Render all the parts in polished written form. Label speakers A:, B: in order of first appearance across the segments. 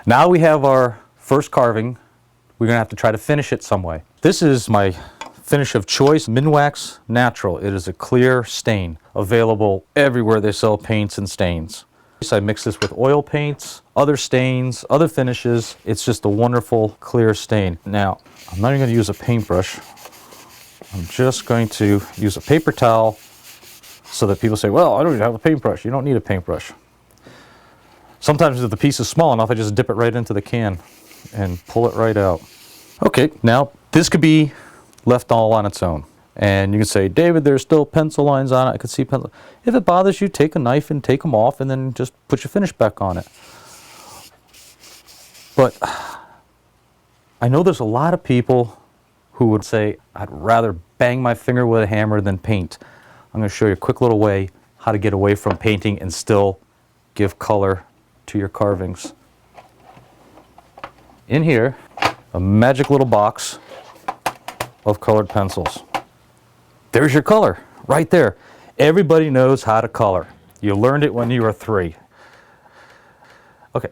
A: Now we have our first carving. We're going to have to try to finish it some way. This is my finish of choice, Minwax Natural. It is a clear stain, available everywhere they sell paints and stains. So I mix this with oil paints, other stains, other finishes. It's just a wonderful clear stain. Now, I'm not even going to use a paintbrush. I'm just going to use a paper towel so that people say, well, I don't even have a paintbrush. You don't need a paintbrush. Sometimes if the piece is small enough, I just dip it right into the can and pull it right out. Okay, now this could be left all on its own. And you can say, David, there's still pencil lines on it. I could see pencil. If it bothers you, take a knife and take them off and then just put your finish back on it. But I know there's a lot of people who would say, I'd rather bang my finger with a hammer than paint. I'm going to show you a quick little way how to get away from painting and still give color to your carvings. In here, a magic little box of colored pencils. There's your color, right there. Everybody knows how to color. You learned it when you were 3. Okay,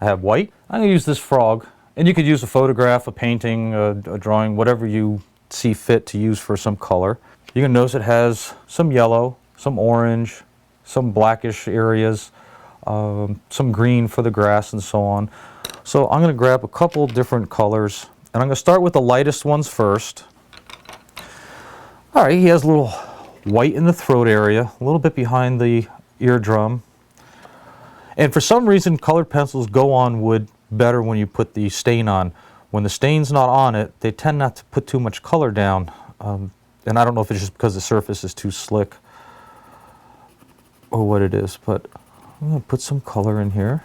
A: I have white. I'm going to use this frog, and you could use a photograph, a painting, a drawing, whatever you see fit to use for some color. You can notice it has some yellow, some orange, some blackish areas, some green for the grass and so on. So I'm going to grab a couple different colors, and I'm going to start with the lightest ones first. All right, he has a little white in the throat area, a little bit behind the eardrum. And for some reason, colored pencils go on wood better when you put the stain on. When the stain's not on it, they tend not to put too much color down. And I don't know if it's just because the surface is too slick or what it is, but I'm going to put some color in here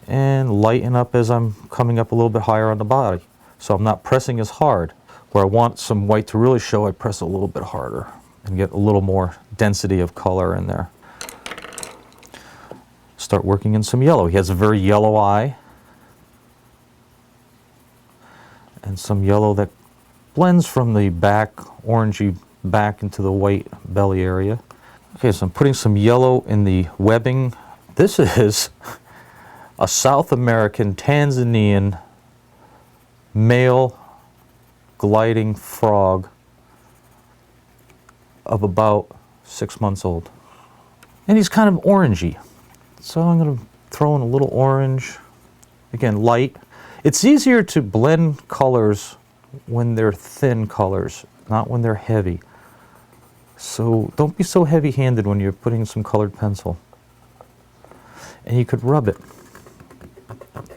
A: and lighten up as I'm coming up a little bit higher on the body. So I'm not pressing as hard. Where I want some white to really show, I press a little bit harder and get a little more density of color in there. Start working in some yellow. He has a very yellow eye. And some yellow that blends from the back, orangey back into the white belly area. Okay, so I'm putting some yellow in the webbing. This is a South American, Tanzanian male gliding frog of about 6 months old. And he's kind of orangey. So I'm going to throw in a little orange. Again, light. It's easier to blend colors when they're thin colors, not when they're heavy. So don't be so heavy-handed when you're putting some colored pencil. And you could rub it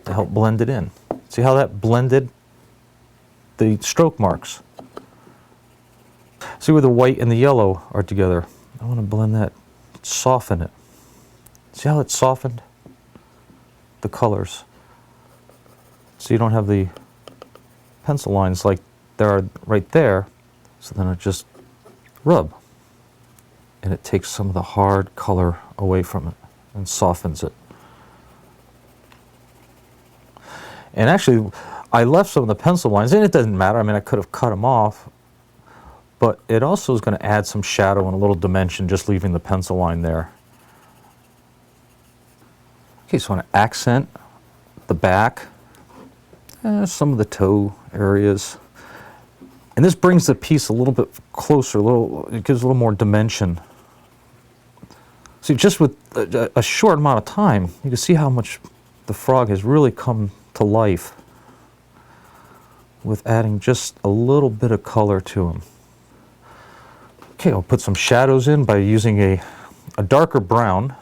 A: to help blend it in. See how that blended the stroke marks? See where the white and the yellow are together? I want to blend that, soften it. See how it softened the colors? So you don't have the pencil lines like there are right there. So then I just rub. And it takes some of the hard color away from it and softens it. And actually, I left some of the pencil lines, and it doesn't matter. I mean, I could have cut them off. But it also is going to add some shadow and a little dimension just leaving the pencil line there. Okay, so I want to accent the back, some of the toe areas. And this brings the piece a little bit closer, it gives a little more dimension. See, just with a short amount of time, you can see how much the frog has really come to life with adding just a little bit of color to him. Okay, I'll put some shadows in by using a darker brown,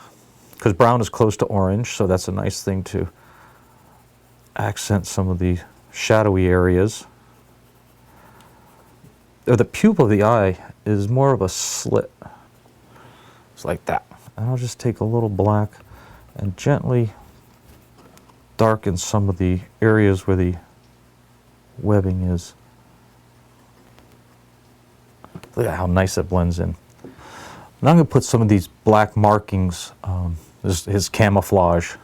A: because brown is close to orange, so that's a nice thing to accent some of the shadowy areas. The pupil of the eye is more of a slit. It's like that. And I'll just take a little black and gently darken some of the areas where the webbing is. Look at how nice that blends in. Now I'm going to put some of these black markings, his camouflage,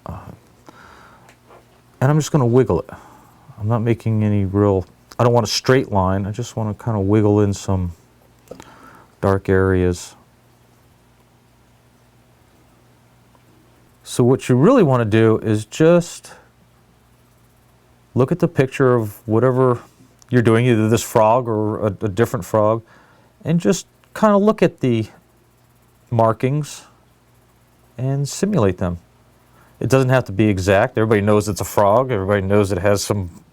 A: and I'm just going to wiggle it. I'm not making any real, I don't want a straight line, I just want to kind of wiggle in some dark areas. So what you really want to do is just look at the picture of whatever you're doing, either this frog or a different frog, and just kind of look at the markings and simulate them. It doesn't have to be exact. Everybody knows it's a frog. Everybody knows it has some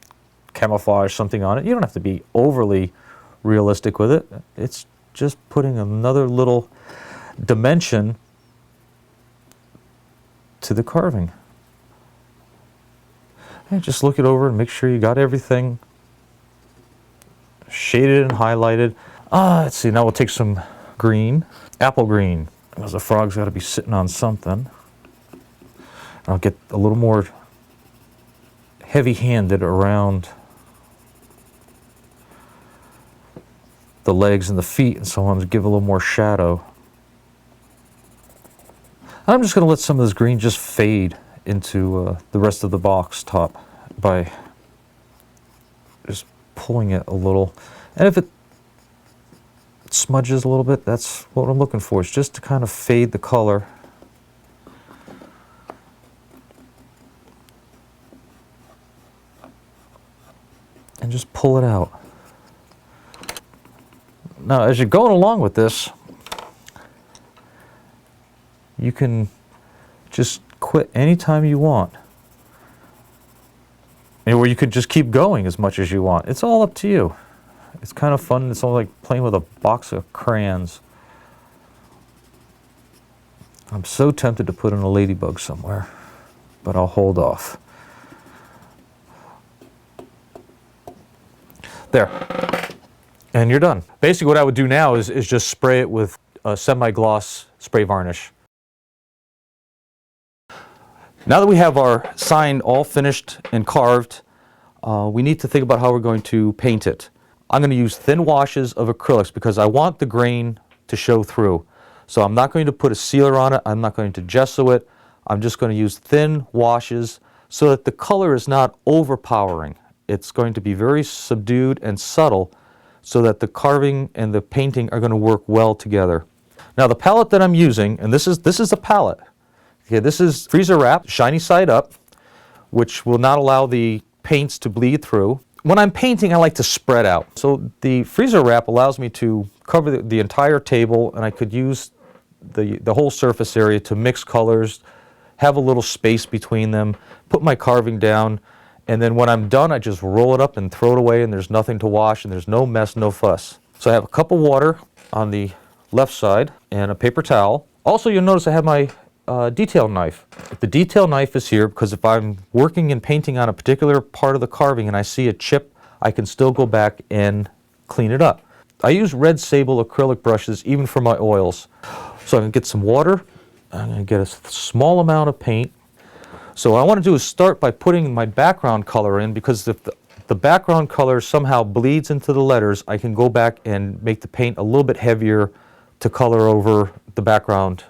A: camouflage, something on it. You don't have to be overly realistic with it. It's just putting another little dimension to the carving. And just look it over and make sure you got everything shaded and highlighted. Let's see, now we'll take some green, apple green, because the frog's got to be sitting on something. I'll get a little more heavy-handed around the legs and the feet, and so on to give a little more shadow. I'm just going to let some of this green just fade into the rest of the box top by just pulling it a little. And if it smudges a little bit, that's what I'm looking for. It's just to kind of fade the color. And just pull it out. Now, as you're going along with this, you can just quit anytime you want. Or you could just keep going as much as you want. It's all up to you. It's kind of fun. It's almost like playing with a box of crayons. I'm so tempted to put in a ladybug somewhere, but I'll hold off. There. And you're done. Basically what I would do now is just spray it with a semi-gloss spray varnish. Now that we have our sign all finished and carved, we need to think about how we're going to paint it. I'm going to use thin washes of acrylics because I want the grain to show through. So I'm not going to put a sealer on it. I'm not going to gesso it. I'm just going to use thin washes so that the color is not overpowering. It's going to be very subdued and subtle so that the carving and the painting are going to work well together. Now the palette that I'm using, and this is a palette. Okay, this is freezer wrap, shiny side up, which will not allow the paints to bleed through. When I'm painting, I like to spread out. So the freezer wrap allows me to cover the entire table, and I could use the whole surface area to mix colors, have a little space between them, put my carving down, and then when I'm done, I just roll it up and throw it away, and there's nothing to wash, and there's no mess, no fuss. So I have a cup of water on the left side and a paper towel. Also, you'll notice I have my detail knife. The detail knife is here because if I'm working and painting on a particular part of the carving and I see a chip, I can still go back and clean it up. I use red sable acrylic brushes even for my oils. So I'm going to get some water. I'm going to get a small amount of paint. So what I want to do is start by putting my background color in, because if the background color somehow bleeds into the letters, I can go back and make the paint a little bit heavier to color over the background.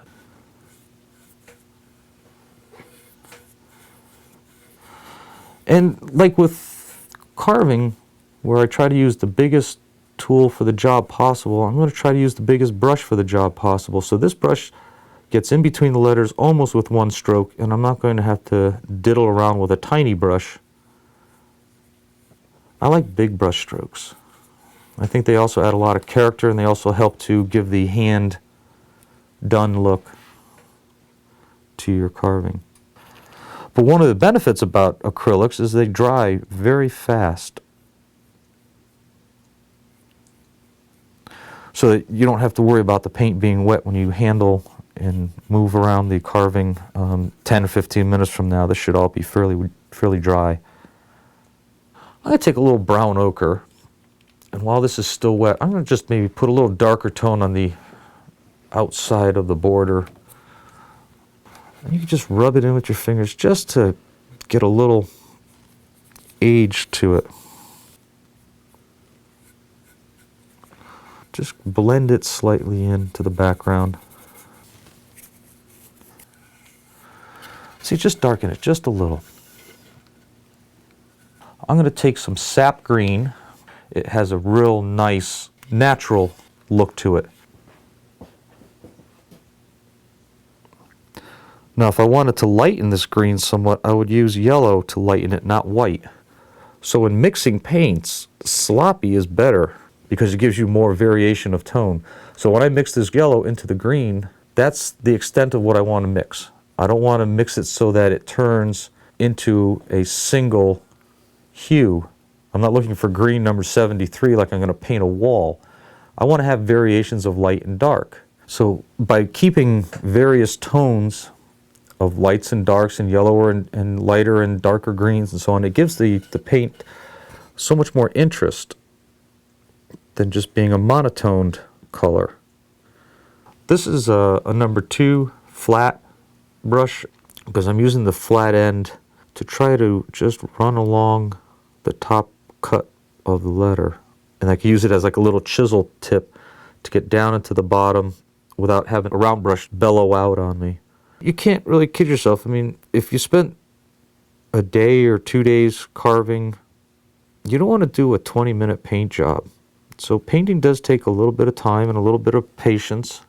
A: And like with carving, where I try to use the biggest tool for the job possible, I'm going to try to use the biggest brush for the job possible. So this brush gets in between the letters almost with one stroke, and I'm not going to have to diddle around with a tiny brush. I like big brush strokes. I think they also add a lot of character, and they also help to give the hand done look to your carving. But one of the benefits about acrylics is they dry very fast. So that you don't have to worry about the paint being wet when you handle and move around the carving. 10 or 15 minutes from now, this should all be fairly dry. I'm going to take a little brown ochre, and while this is still wet, I'm going to just maybe put a little darker tone on the outside of the border. And you can just rub it in with your fingers just to get a little age to it. Just blend it slightly into the background. See, just darken it just a little. I'm going to take some sap green. It has a real nice, natural look to it. Now, if I wanted to lighten this green somewhat, I would use yellow to lighten it, not white. So in mixing paints, sloppy is better because it gives you more variation of tone. So when I mix this yellow into the green, that's the extent of what I want to mix. I don't want to mix it so that it turns into a single hue. I'm not looking for green number 73 like I'm going to paint a wall. I want to have variations of light and dark. So by keeping various tones of lights and darks and yellower and lighter and darker greens and so on, it gives the paint so much more interest than just being a monotoned color. This is a number 2 flat brush because I'm using the flat end to try to just run along the top cut of the letter. And I can use it as like a little chisel tip to get down into the bottom without having a round brush bellow out on me. You can't really kid yourself. I mean, if you spent a day or 2 days carving, you don't want to do a 20-minute paint job. So painting does take a little bit of time and a little bit of patience.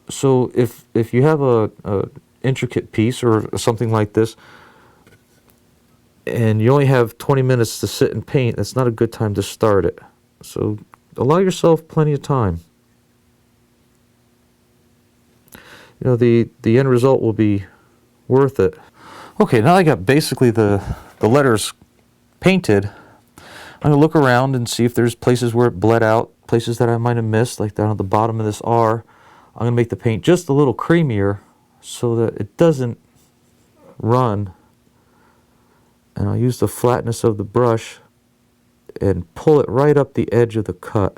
A: So if you have a intricate piece or something like this, and you only have 20 minutes to sit and paint, that's not a good time to start it. So allow yourself plenty of time. You know, the end result will be worth it. Okay, now I got basically the letters painted. I'm going to look around and see if there's places where it bled out, places that I might have missed, like down at the bottom of this R. I'm going to make the paint just a little creamier so that it doesn't run. And I'll use the flatness of the brush and pull it right up the edge of the cut.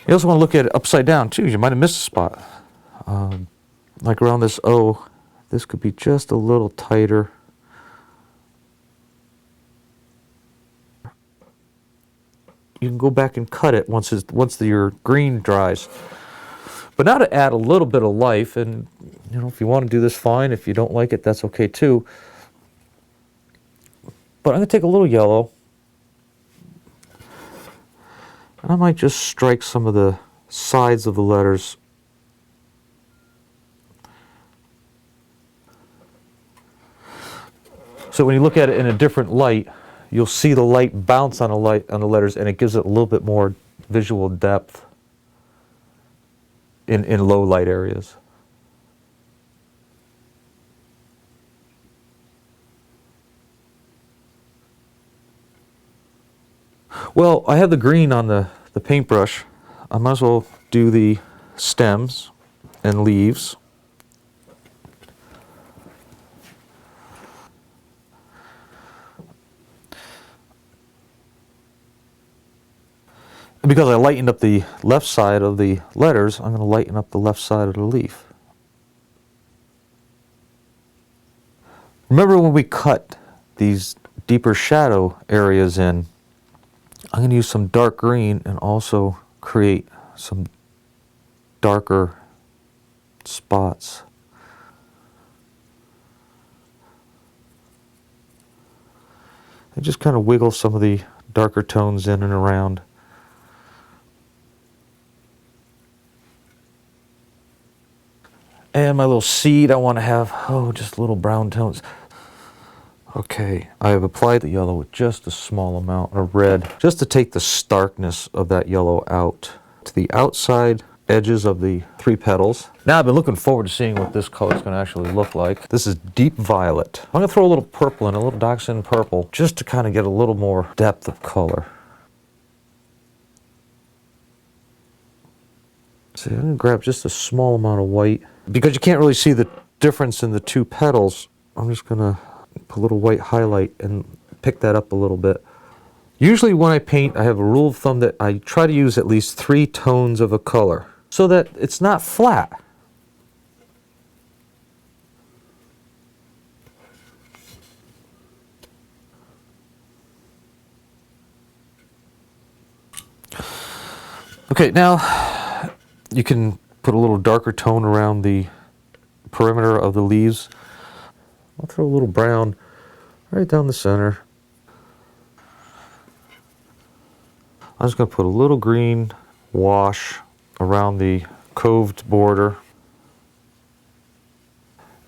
A: You also want to look at it upside down too. You might have missed a spot. Like around this O, this could be just a little tighter. You can go back and cut it once your green dries. But now to add a little bit of life, and you know, if you want to do this, fine. If you don't like it, that's okay too. But I'm going to take a little yellow, and I might just strike some of the sides of the letters. So when you look at it in a different light, you'll see the light bounce on the letters, and it gives it a little bit more visual depth in low light areas. Well, I have the green on the paintbrush. I might as well do the stems and leaves. Because I lightened up the left side of the letters, I'm going to lighten up the left side of the leaf. Remember when we cut these deeper shadow areas in, I'm going to use some dark green and also create some darker spots. And just kind of wiggle some of the darker tones in and around. And my little seed, I want to have, just little brown tones. Okay, I have applied the yellow with just a small amount of red, just to take the starkness of that yellow out to the outside edges of the 3 petals. Now I've been looking forward to seeing what this color is going to actually look like. This is deep violet. I'm going to throw a little purple in, a little dioxin purple, just to kind of get a little more depth of color. So I'm going to grab just a small amount of white. Because you can't really see the difference in the 2 petals, I'm just going to put a little white highlight and pick that up a little bit. Usually when I paint, I have a rule of thumb that I try to use at least 3 tones of a color so that it's not flat. Okay, now you can put a little darker tone around the perimeter of the leaves. I'll throw a little brown right down the center. I'm just going to put a little green wash around the coved border.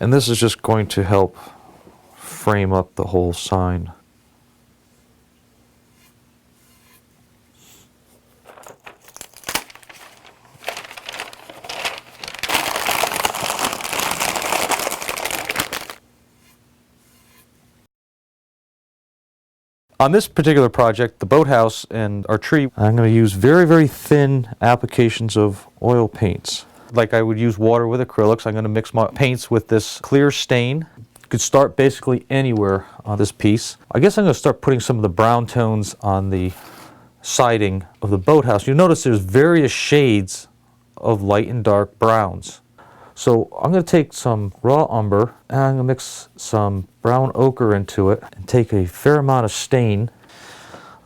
A: And this is just going to help frame up the whole sign. On this particular project, the boathouse and our tree, I'm going to use very, very thin applications of oil paints. Like I would use water with acrylics, I'm going to mix my paints with this clear stain. You could start basically anywhere on this piece. I guess I'm going to start putting some of the brown tones on the siding of the boathouse. You'll notice there's various shades of light and dark browns. So I'm going to take some raw umber and I'm going to mix some brown ochre into it and take a fair amount of stain.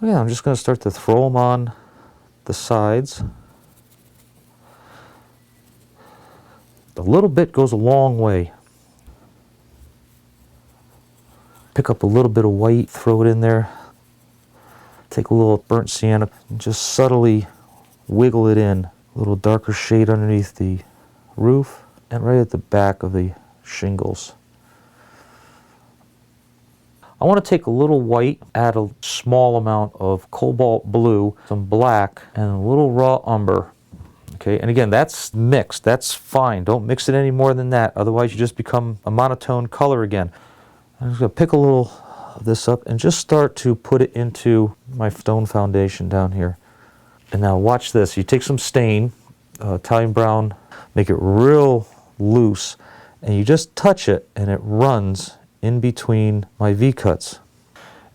A: Yeah, I'm just going to start to throw them on the sides. A little bit goes a long way. Pick up a little bit of white, throw it in there. Take a little burnt sienna and just subtly wiggle it in. A little darker shade underneath the roof and right at the back of the shingles. I want to take a little white, add a small amount of cobalt blue, some black, and a little raw umber. Okay, and again, that's mixed. That's fine. Don't mix it any more than that. Otherwise, you just become a monotone color again. I'm just going to pick a little of this up and just start to put it into my stone foundation down here. And now watch this. You take some stain, Italian brown, make it real loose, and you just touch it and it runs in between my V-cuts.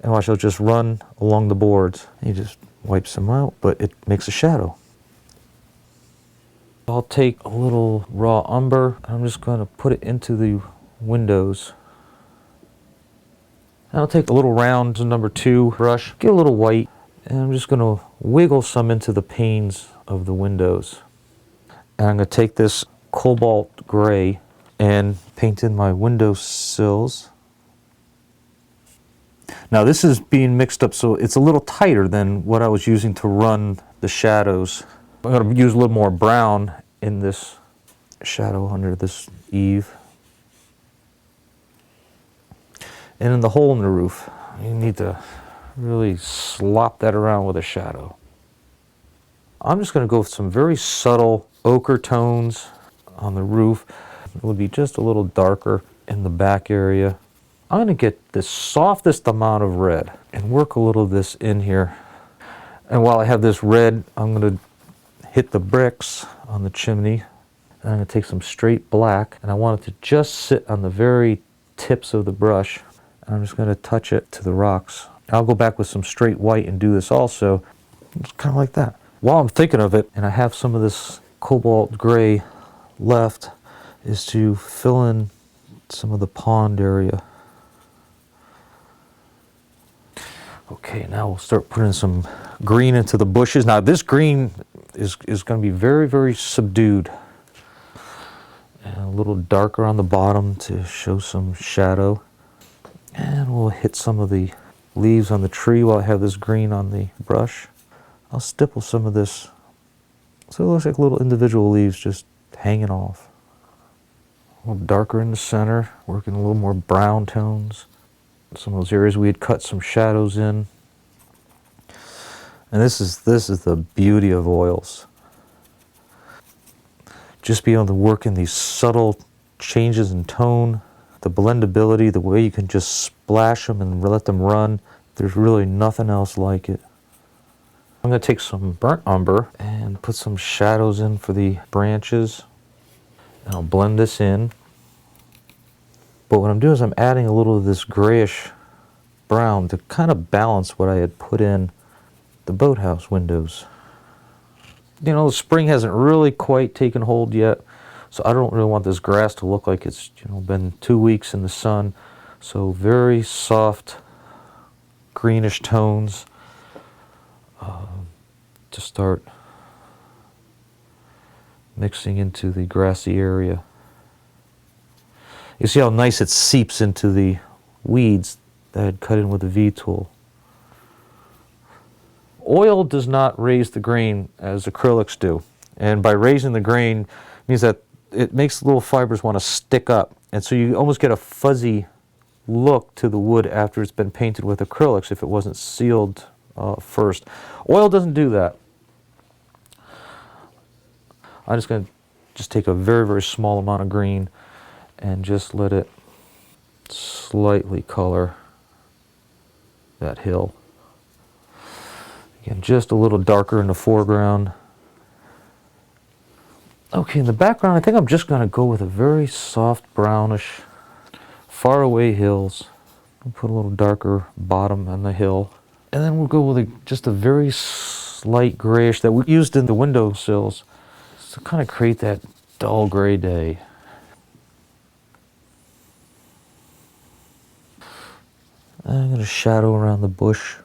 A: And watch, it'll just run along the boards. You just wipe some out, but it makes a shadow. I'll take a little raw umber and I'm just going to put it into the windows. And I'll take a little round number 2 brush, get a little white, and I'm just going to wiggle some into the panes of the windows. And I'm going to take this cobalt gray and paint in my window sills. Now this is being mixed up so it's a little tighter than what I was using to run the shadows. I'm going to use a little more brown in this shadow under this eave. And in the hole in the roof, you need to really slop that around with a shadow. I'm just going to go with some very subtle ochre tones on the roof. It would be just a little darker in the back area. I'm going to get the softest amount of red and work a little of this in here. And while I have this red, I'm going to hit the bricks on the chimney. And I'm going to take some straight black, and I want it to just sit on the very tips of the brush. And I'm just going to touch it to the rocks. I'll go back with some straight white and do this also. It's kind of like that. While I'm thinking of it, and I have some of this cobalt gray left, is to fill in some of the pond area. Okay, now we'll start putting some green into the bushes. Now this green is going to be very, very subdued. And a little darker on the bottom to show some shadow. And we'll hit some of the leaves on the tree while I have this green on the brush. I'll stipple some of this so it looks like little individual leaves just hanging off. A little darker in the center, working a little more brown tones. Some of those areas we had cut some shadows in. And this is the beauty of oils. Just be able to work in these subtle changes in tone, the blendability, the way you can just splash them and let them run. There's really nothing else like it. I'm going to take some burnt umber and put some shadows in for the branches. And I'll blend this in. But what I'm doing is I'm adding a little of this grayish brown to kind of balance what I had put in the boathouse windows. You know, the spring hasn't really quite taken hold yet, so I don't really want this grass to look like it's, you know, been 2 weeks in the sun. So very soft greenish tones to start mixing into the grassy area. You see how nice it seeps into the weeds that I had cut in with the V-tool. Oil does not raise the grain as acrylics do. And by raising the grain means that it makes the little fibers want to stick up. And so you almost get a fuzzy look to the wood after it's been painted with acrylics if it wasn't sealed first. Oil doesn't do that. I'm just going to just take a very, very small amount of green and just let it slightly color that hill. Again, just a little darker in the foreground. Okay, in the background, I think I'm just going to go with a very soft brownish, far away hills. I'll put a little darker bottom on the hill. And then we'll go with just a very slight grayish that we used in the windowsills to kind of create that dull gray day. I'm going to shadow around the bush.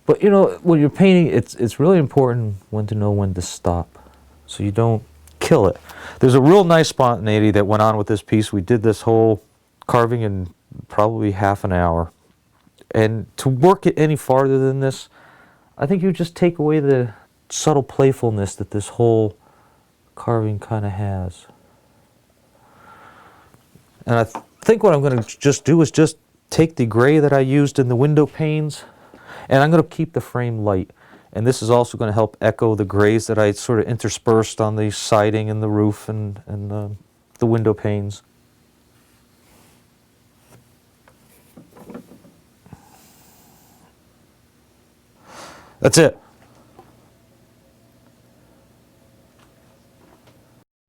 A: But you know, when you're painting, it's really important when to know when to stop, so you don't kill it. There's a real nice spontaneity that went on with this piece. We did this whole carving in probably half an hour. And to work it any farther than this, I think you just take away the subtle playfulness that this whole carving kind of has. And I think what I'm going to just do is just take the gray that I used in the window panes, and I'm going to keep the frame light. And this is also going to help echo the grays that I sort of interspersed on the siding and the roof and the window panes. That's it.